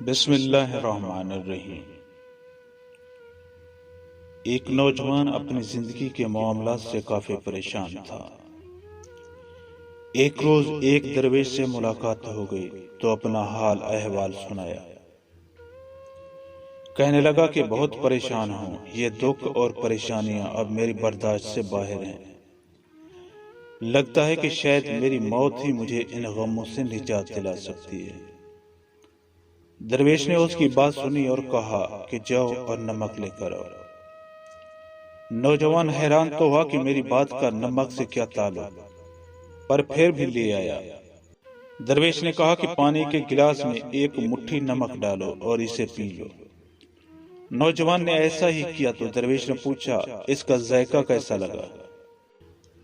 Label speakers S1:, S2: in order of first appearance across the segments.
S1: بسم اللہ الرحمن الرحیم۔ ایک نوجوان اپنی زندگی کے معاملات سے کافی پریشان تھا۔ ایک روز ایک درویش سے ملاقات ہو گئی تو اپنا حال احوال سنایا۔ کہنے لگا کہ بہت پریشان ہوں، یہ دکھ اور پریشانیاں اب میری برداشت سے باہر ہیں۔ لگتا ہے کہ شاید میری موت ہی مجھے ان غموں سے نجات دلا سکتی ہے۔ درویش نے اس کی بات سنی اور کہا کہ جاؤ اور نمک لے کر آؤ۔ نوجوان حیران تو ہوا کہ میری بات کا نمک سے کیا تعلق، پر پھر بھی لے آیا۔ درویش نے کہا کہ پانی کے گلاس میں ایک مٹھی نمک ڈالو اور اسے پی لو۔ نوجوان نے ایسا ہی کیا تو درویش نے پوچھا اس کا ذائقہ کیسا لگا۔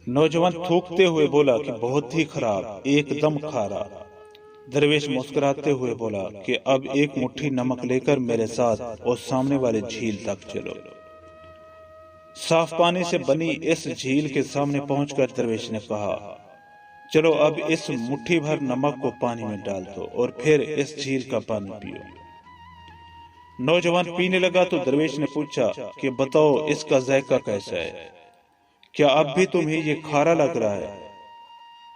S1: نوجوان تھوکتے ہوئے بولا کہ بہت ہی خراب، ایک دم کھارا۔ درویش مسکراتے ہوئے بولا کہ اب ایک مٹھی نمک لے کر میرے ساتھ اور سامنے والے جھیل تک چلو۔ صاف پانی سے بنی اس جھیل کے سامنے پہنچ کر درویش نے کہا چلو اب اس مٹھی بھر نمک کو پانی میں ڈال دو اور پھر اس جھیل کا پانی پیو۔ نوجوان پینے لگا تو درویش نے پوچھا کہ بتاؤ اس کا ذائقہ کیسا ہے، کیا اب بھی تمہیں یہ کھارا لگ رہا ہے؟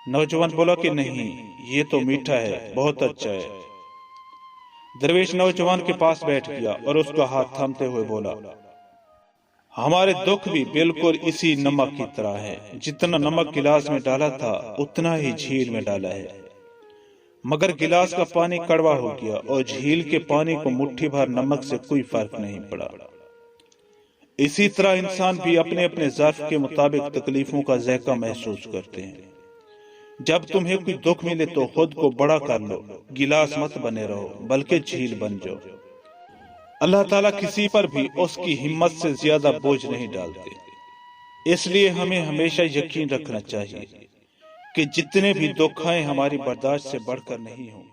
S1: نوجوان بولا کہ نہیں، یہ تو میٹھا ہے، بہت اچھا ہے۔ درویش نوجوان کے پاس بیٹھ گیا اور اس کا ہاتھ تھامتے ہوئے بولا ہمارے دکھ بھی بالکل اسی نمک کی طرح ہے، جتنا نمک گلاس میں ڈالا تھا اتنا ہی جھیل میں ڈالا ہے، مگر گلاس کا پانی کڑوا ہو گیا اور جھیل کے پانی کو مٹھی بھر نمک سے کوئی فرق نہیں پڑا۔ اسی طرح انسان بھی اپنے اپنے ظرف کے مطابق تکلیفوں کا ذائقہ محسوس کرتے ہیں۔ جب تمہیں کوئی دکھ ملے تو خود کو بڑا کر لو، گلاس مت بنے رہو بلکہ جھیل بن جاؤ۔ اللہ تعالیٰ کسی پر بھی اس کی ہمت سے زیادہ بوجھ نہیں ڈالتے، اس لیے ہمیں ہمیشہ یقین رکھنا چاہیے کہ جتنے بھی دکھ آئیں ہماری برداشت سے بڑھ کر نہیں ہوں۔